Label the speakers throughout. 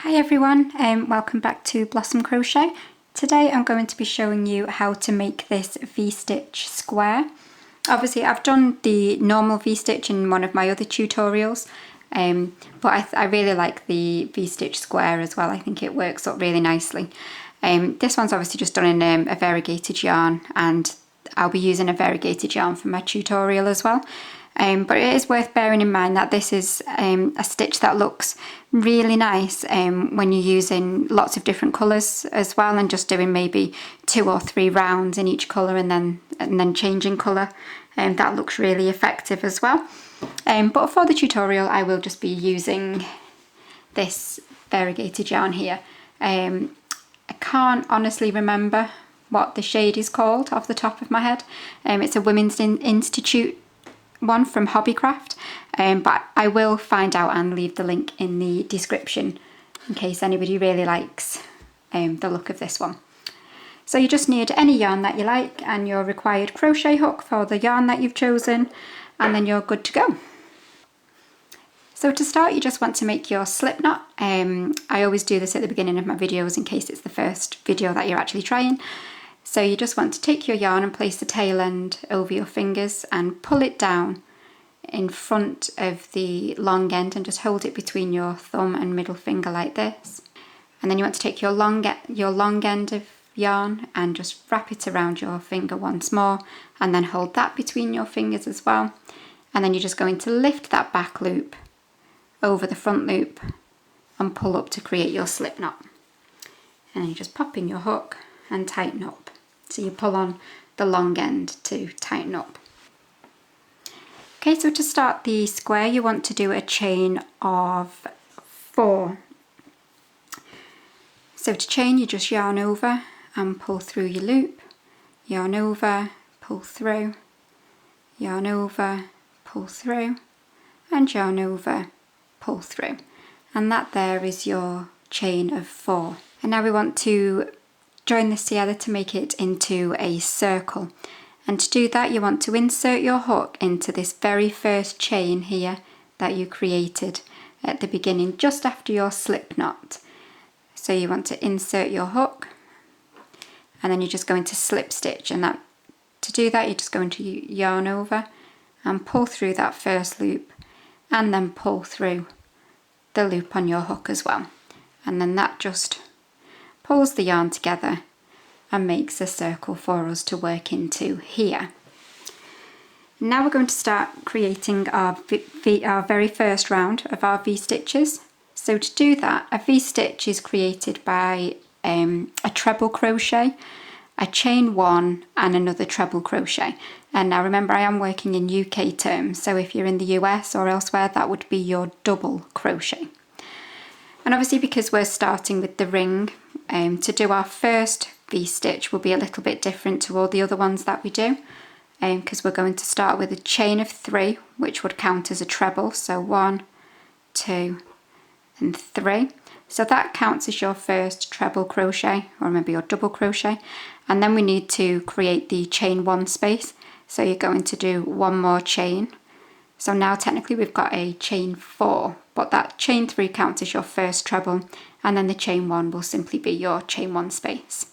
Speaker 1: Hi everyone, welcome back to Blossom Crochet. Today I'm going to be showing you how to make this V-stitch square. Obviously I've done the normal V-stitch in one of my other tutorials, but I really like the V-stitch square as well. I think it works up really nicely. This one's obviously just done in a variegated yarn, and I'll be using a variegated yarn for my tutorial as well. But it is worth bearing in mind that this is a stitch that looks really nice when you're using lots of different colours as well, and just doing maybe 2 or 3 rounds in each colour and then changing colour. That looks really effective as well. But for the tutorial I will just be using this variegated yarn here. I can't honestly remember what the shade is called off the top of my head. It's a Women's Institute one from Hobbycraft, but I will find out and leave the link in the description in case anybody really likes the look of this one. So you just need any yarn that you like and your required crochet hook for the yarn that you've chosen, and then you're good to go. So to start, you just want to make your slip knot. I always do this at the beginning of my videos in case it's the first video that you're actually trying. So you just want to take your yarn and place the tail end over your fingers and pull it down in front of the long end and just hold it between your thumb and middle finger like this. And then you want to take your long end of yarn and just wrap it around your finger once more, and then hold that between your fingers as well. And then you're just going to lift that back loop over the front loop and pull up to create your slip knot. And then you just pop in your hook and tighten up. So you pull on the long end to tighten up. Okay, so to start the square you want to do a chain of 4. So to chain you just yarn over and pull through your loop, yarn over, pull through, yarn over, pull through, and yarn over, pull through. And that there is your chain of 4. And now we want to join this together to make it into a circle. And to do that you want to insert your hook into this very first chain here that you created at the beginning, just after your slip knot. So you want to insert your hook, and then you're just going to slip stitch, and to do that you're just going to yarn over and pull through that first loop, and then pull through the loop on your hook as well. And then that just pulls the yarn together and makes a circle for us to work into here. Now we're going to start creating our very first round of our V-stitches. So to do that, a V-stitch is created by a treble crochet, a chain 1 and another treble crochet. And now remember, I am working in UK terms, so if you're in the US or elsewhere that would be your double crochet. And obviously because we're starting with the ring, to do our first V-stitch will be a little bit different to all the other ones that we do, because we're going to start with a chain of 3, which would count as a treble. So 1, 2 and 3. So that counts as your first treble crochet, or maybe your double crochet. And then we need to create the chain 1 space, so you're going to do 1 more chain. So now technically we've got a chain 4, but that chain 3 counts as your first treble, and then the chain 1 will simply be your chain 1 space.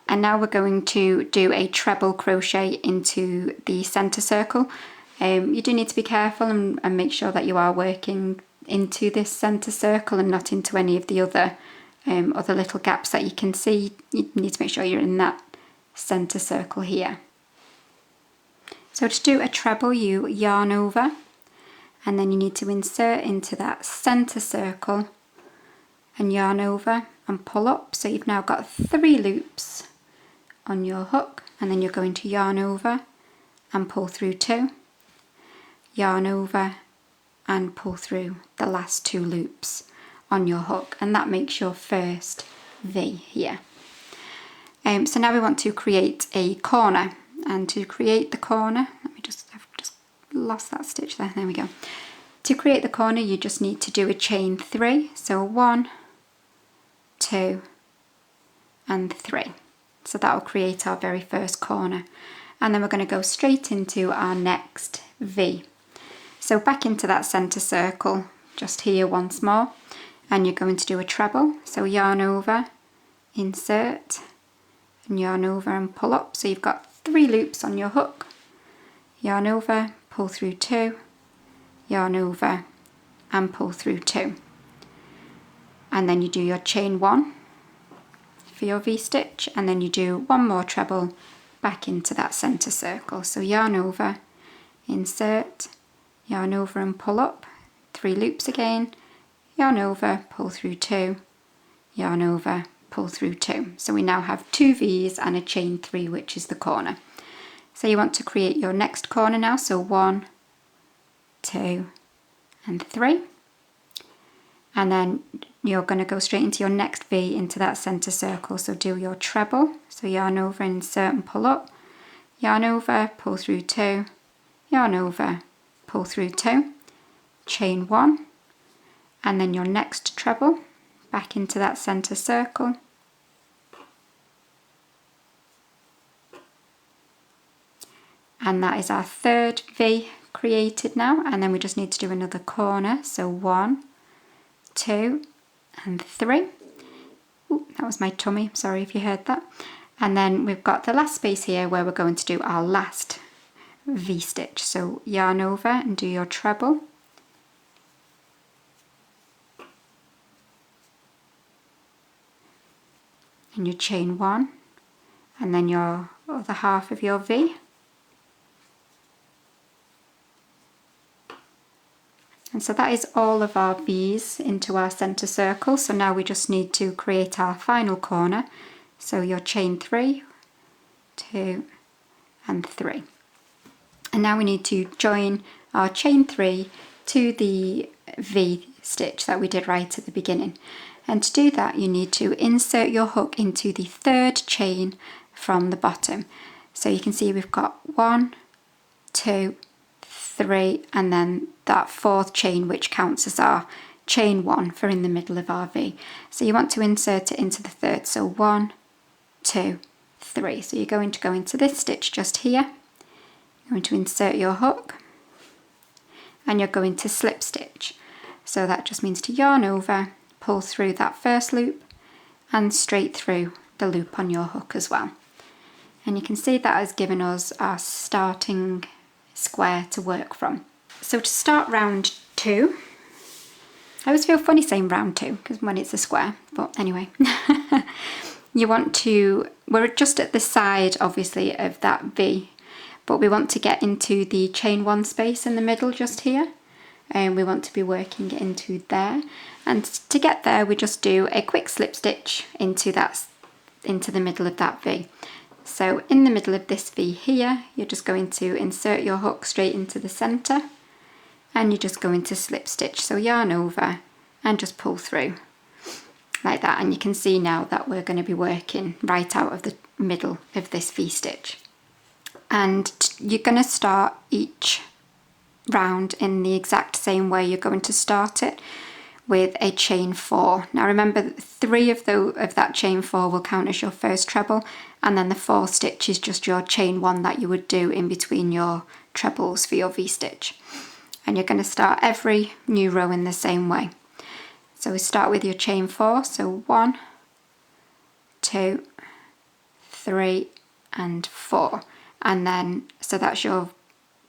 Speaker 1: And now we're going to do a treble crochet into the center circle. You do need to be careful and make sure that you are working into this center circle and not into any of the other little gaps that you can see. You need to make sure you're in that center circle here. So to do a treble you yarn over, and then you need to insert into that center circle and yarn over and pull up. So you've now got 3 loops on your hook, and then you're going to yarn over and pull through 2, yarn over and pull through the last 2 loops on your hook, and that makes your first V here. So now we want to create a corner, and to create the corner, I've just lost that stitch there, there we go. To create the corner you just need to do a chain 3, so 1, 2 and 3. So that will create our very first corner, and then we're going to go straight into our next V. So back into that center circle just here once more, and you're going to do a treble. So yarn over, insert, and yarn over and pull up. So you've got 3 loops on your hook. Yarn over, pull through 2, yarn over and pull through 2. And then you do your chain 1 for your V-stitch, and then you do 1 more treble back into that centre circle. So yarn over, insert, yarn over and pull up, 3 loops again, yarn over, pull through 2, yarn over, pull through 2. So we now have 2 V's and a chain 3, which is the corner. So you want to create your next corner now, so 1, 2 and 3. And then you're going to go straight into your next V into that centre circle. So do your treble, so yarn over, insert and pull up, yarn over, pull through 2, yarn over, pull through 2, chain 1, and then your next treble back into that centre circle, and that is our 3rd V created now. And then we just need to do another corner, so 1, 2 and 3. Ooh, that was my tummy, sorry if you heard that. And then we've got the last space here where we're going to do our last V-stitch. So yarn over and do your treble, and your chain 1, and then your other half of your V. And so that is all of our V's into our centre circle. So now we just need to create our final corner. So your chain 3, 2 and 3. And now we need to join our chain 3 to the V stitch that we did right at the beginning. And to do that you need to insert your hook into the 3rd chain from the bottom. So you can see we've got 1, 2, 3 and then that 4th chain, which counts as our chain 1 for in the middle of our V. So you want to insert it into the 3rd, so 1, 2, 3. So you're going to go into this stitch just here, you're going to insert your hook and you're going to slip stitch. So that just means to yarn over, pull through that first loop and straight through the loop on your hook as well. And you can see that has given us our starting square to work from. So to start round 2, I always feel funny saying round 2 because when it's a square, but anyway, you want to, we're just at the side obviously of that V, but we want to get into the chain 1 space in the middle just here, and we want to be working into there. And to get there we just do a quick slip stitch into the middle of that V. So in the middle of this V here, you're just going to insert your hook straight into the centre and you're just going to slip stitch. So yarn over and just pull through like that. And you can see now that we're going to be working right out of the middle of this V stitch. And you're going to start each round in the exact same way you're going to start it, with a chain 4. Now remember, 3 of that chain 4 will count as your first treble, and then the 4th stitch is just your chain 1 that you would do in between your trebles for your V-stitch. And you're going to start every new row in the same way. So we start with your chain 4, so 1, 2, 3 and 4. And then, so that's your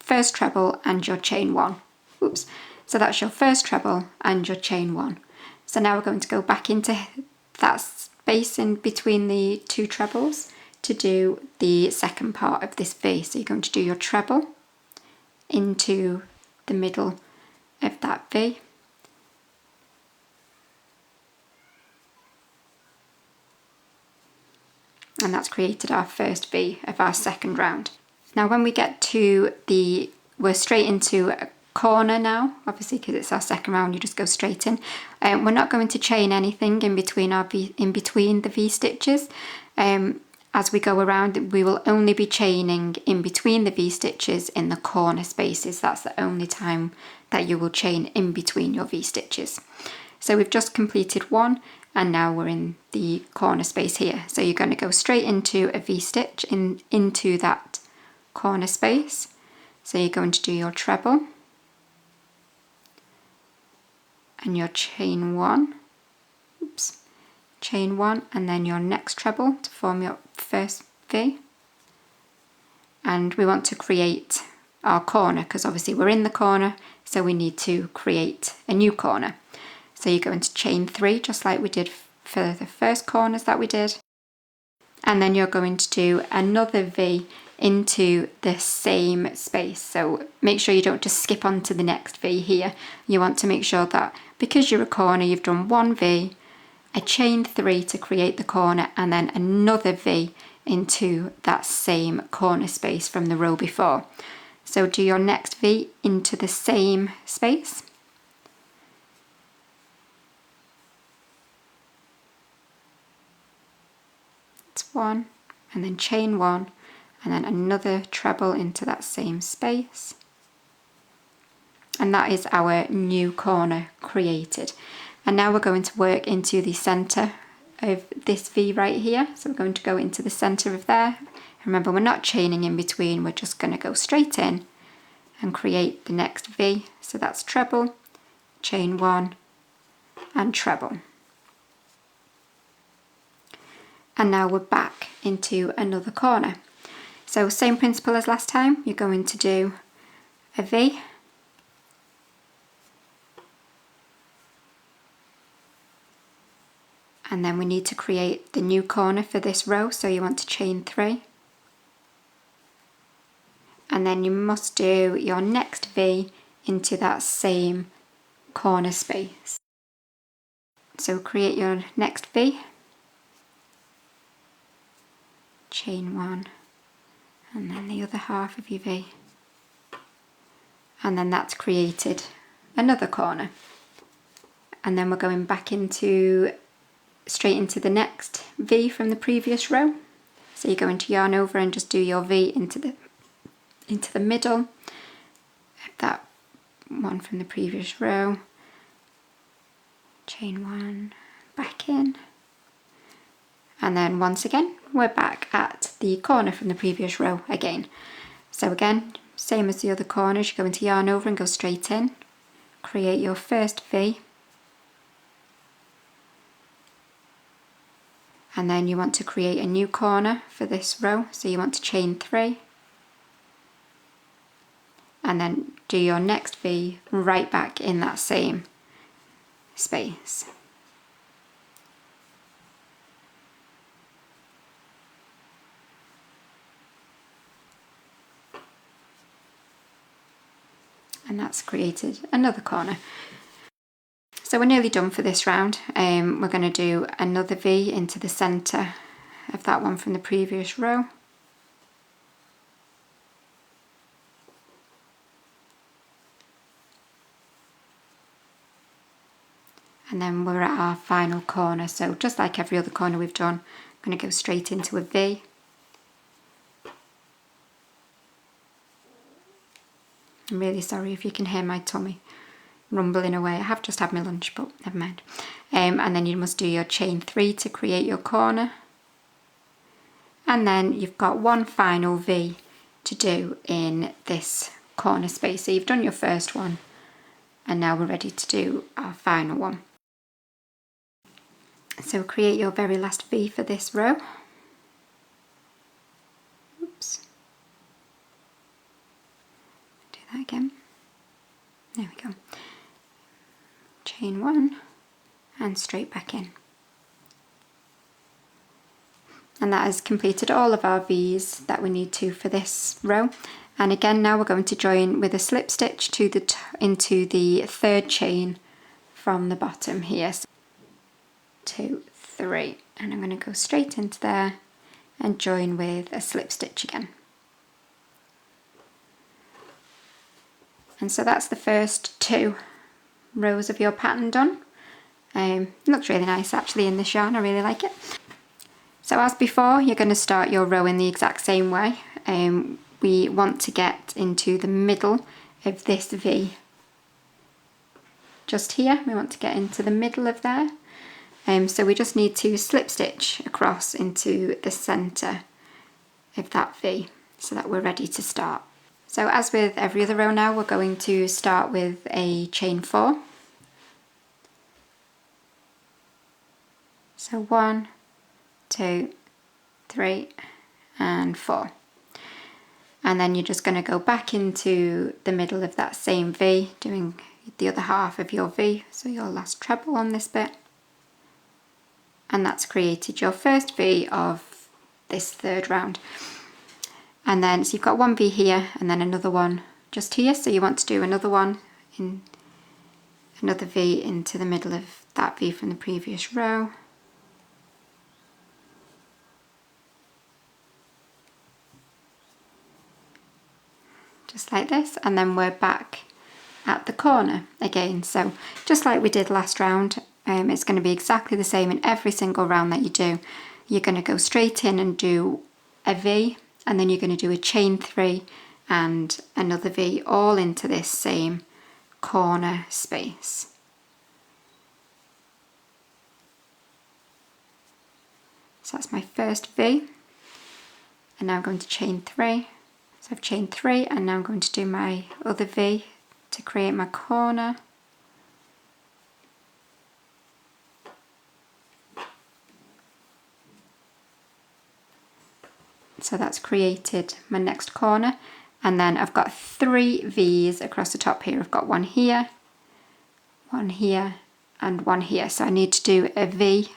Speaker 1: first treble and your chain 1. Oops. So that's your first treble and your chain 1. So now we're going to go back into that space in between the 2 trebles to do the second part of this V. So you're going to do your treble into the middle of that V. And that's created our first V of our second round. Now when we get to we're straight into a corner now, obviously because it's our second round, you just go straight in. We're not going to chain anything in between the V stitches. As we go around, we will only be chaining in between the V stitches in the corner spaces. That's the only time that you will chain in between your V stitches. So we've just completed one, and now we're in the corner space here. So you're going to go straight into a V stitch into that corner space. So you're going to do your treble and your chain 1 oops, chain 1 and then your next treble to form your first V. And we want to create our corner because obviously we're in the corner, so we need to create a new corner. So you're going to chain 3 just like we did for the first corners that we did, and then you're going to do another V into the same space. So make sure you don't just skip on to the next V here. You want to make sure that because you're a corner, you've done one V, a chain 3 to create the corner, and then another V into that same corner space from the row before. So do your next V into the same space. It's 1, and then chain 1, and then another treble into that same space. And that is our new corner created. And now we're going to work into the center of this V right here. So we're going to go into the center of there. Remember, we're not chaining in between, we're just going to go straight in and create the next V. So that's treble, chain 1, and treble. And now we're back into another corner. So same principle as last time, you're going to do a V, and then we need to create the new corner for this row, so you want to chain 3. And then you must do your next V into that same corner space. So create your next V, chain 1, and then the other half of your V. And then that's created another corner. And then we're going back straight into the next V from the previous row. So you go into yarn over and just do your V into the middle of that one from the previous row, chain 1, back in, and then once again we're back at the corner from the previous row again. So again, same as the other corners, you go into yarn over and go straight in, create your first V, and then you want to create a new corner for this row, so you want to chain 3, and then do your next V right back in that same space. And that's created another corner. So we're nearly done for this round. We're going to do another V into the centre of that one from the previous row. And then we're at our final corner. So just like every other corner we've done, I'm going to go straight into a V. I'm really sorry if you can hear my tummy rumbling away. I have just had my lunch, but never mind. And then you must do your chain 3 to create your corner. And then you've got one final V to do in this corner space. So you've done your first one, and now we're ready to do our final one. So create your very last V for this row. Oops. Do that again. There we go. Chain 1 and straight back in. And that has completed all of our V's that we need to for this row. And again, now we're going to join with a slip stitch into the third chain from the bottom here. So 2, 3, and I'm going to go straight into there and join with a slip stitch again. And so that's the first 2 rows of your pattern done. Looks really nice actually in this yarn, I really like it. So as before, you're going to start your row in the exact same way. We want to get into the middle of this V. Just here, we want to get into the middle of there. So we just need to slip stitch across into the centre of that V so that we're ready to start. So as with every other row now, we're going to start with a chain 4. So 1, 2, 3 and 4. And then you're just going to go back into the middle of that same V, doing the other half of your V, so your last treble on this bit. And that's created your first V of this third round. And then, so you've got one V here and then another one just here, so you want to do another one in another V into the middle of that V from the previous row. Just like this, and then we're back at the corner again. So just like we did last round, it's going to be exactly the same in every single round that you do. You're going to go straight in and do a V, and then you're going to do a chain 3 and another V, all into this same corner space. So that's my first V, and now I'm going to chain 3. So I've chained 3, and now I'm going to do my other V to create my corner. So that's created my next corner, and then I've got 3 V's across the top here. I've got one here, and one here. So I need to do a V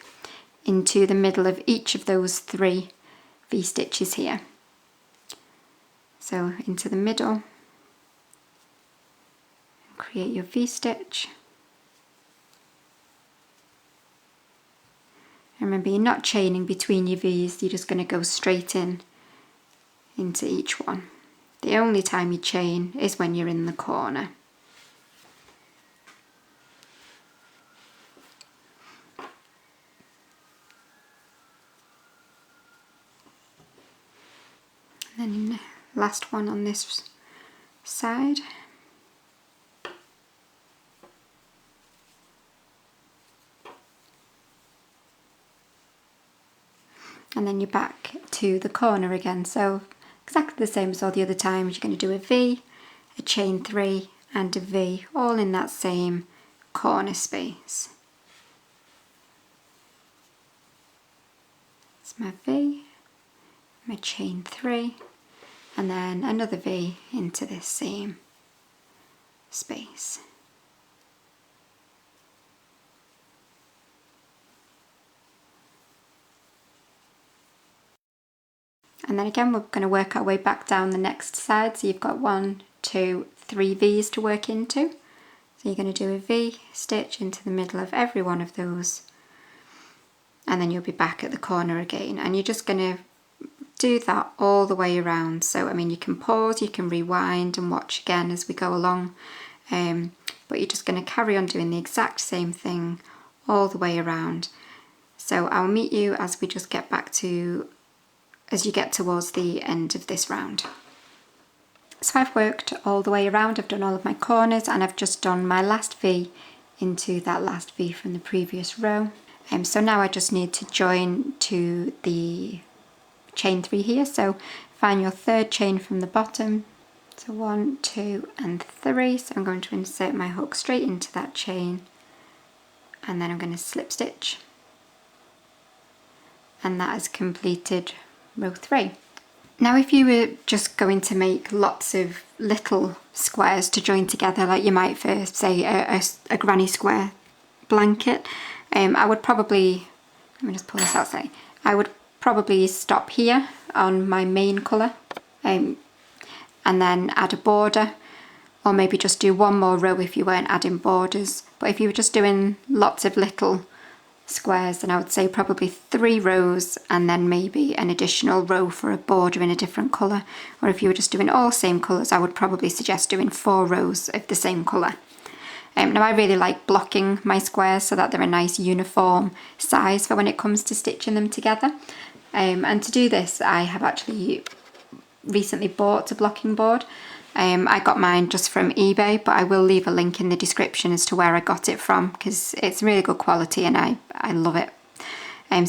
Speaker 1: into the middle of each of those 3 V stitches here. So into the middle, create your V stitch. And remember, you're not chaining between your V's, you're just going to go straight in into each one. The only time you chain is when you're in the corner. And then last one on this side. And then you're back to the corner again. So exactly the same as all the other times. You're going to do a V, a chain 3 and a V, all in that same corner space. It's my V, my chain 3, and then another V into this same space. And then again, we're going to work our way back down the next side. So you've got 1, 2, 3 V's to work into. So you're going to do a V stitch into the middle of every one of those. And then you'll be back at the corner again. And you're just going to do that all the way around. So, I mean, you can pause, you can rewind and watch again as we go along. But you're just going to carry on doing the exact same thing all the way around. So I'll meet you as we just get back to as you get towards the end of this round. So I've worked all the way around, I've done all of my corners, and I've just done my last V into that last V from the previous row. So now I just need to join to the chain 3 here. So find your third chain from the bottom. So 1, 2 and 3. So I'm going to insert my hook straight into that chain, and then I'm going to slip stitch, and that has completed row 3. Now if you were just going to make lots of little squares to join together, like you might first say a granny square blanket, I would probably, let me just pull this out, I would probably stop here on my main colour and then add a border, or maybe just do one more row if you weren't adding borders. But if you were just doing lots of little squares, then I would say probably 3 rows and then maybe an additional row for a border in a different colour. Or if you were just doing all same colours, I would probably suggest doing 4 rows of the same colour. Now I really like blocking my squares so that they're a nice uniform size for when it comes to stitching them together. And to do this, I have actually recently bought a blocking board. I got mine just from eBay, but I will leave a link in the description as to where I got it from, because it's really good quality and I love it.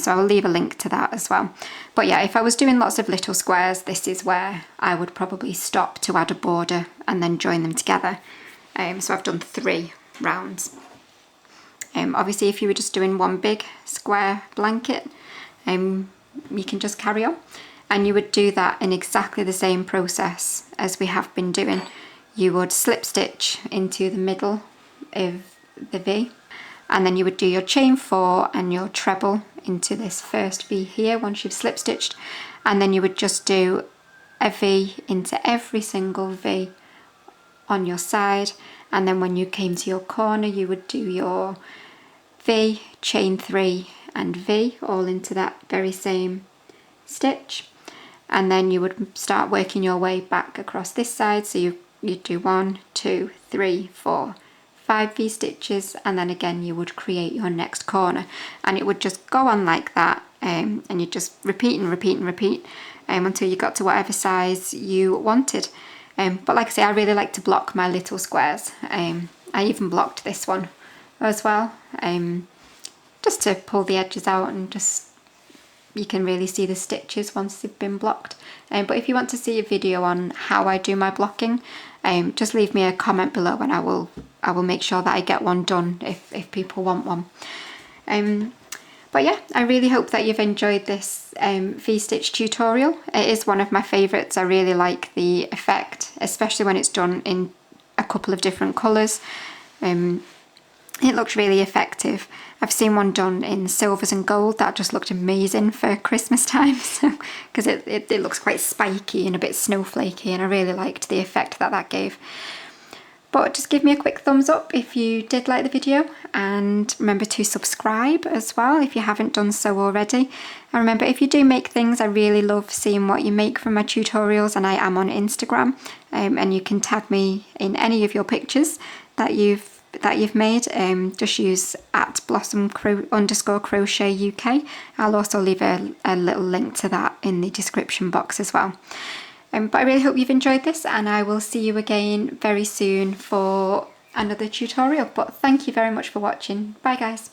Speaker 1: So I'll leave a link to that as well. But yeah, if I was doing lots of little squares, this is where I would probably stop to add a border and then join them together. So I've done 3 rounds. Obviously if you were just doing one big square blanket, you can just carry on, and you would do that in exactly the same process as we have been doing. You would slip stitch into the middle of the V, and then you would do your chain 4 and your treble into this first V here once you've slip stitched, and then you would just do a V into every single V on your side, and then when you came to your corner you would do your V, chain 3 and V all into that very same stitch, and then you would start working your way back across this side. So you'd do 1, 2, 3, 4, 5 V stitches, and then again you would create your next corner, and it would just go on like that, and you just repeat and repeat and repeat until you got to whatever size you wanted. But like I say, I really like to block my little squares. I even blocked this one as well, just to pull the edges out, and just you can really see the stitches once they've been blocked. But if you want to see a video on how I do my blocking, just leave me a comment below, and I will make sure that I get one done if people want one. But yeah, I really hope that you've enjoyed this V-stitch tutorial. It is one of my favourites. I really like the effect, especially when it's done in a couple of different colours. It looks really effective. I've seen one done in silvers and gold that just looked amazing for Christmas time, because it looks quite spiky and a bit snowflakey, and I really liked the effect that gave. But just give me a quick thumbs up if you did like the video, and remember to subscribe as well if you haven't done so already. And remember, if you do make things, I really love seeing what you make from my tutorials, and I am on Instagram, and you can tag me in any of your pictures that you've made. Just use @blossom_crochet UK. I'll also leave a little link to that in the description box as well. But I really hope you've enjoyed this, and I will see you again very soon for another tutorial. But thank you very much for watching. Bye guys.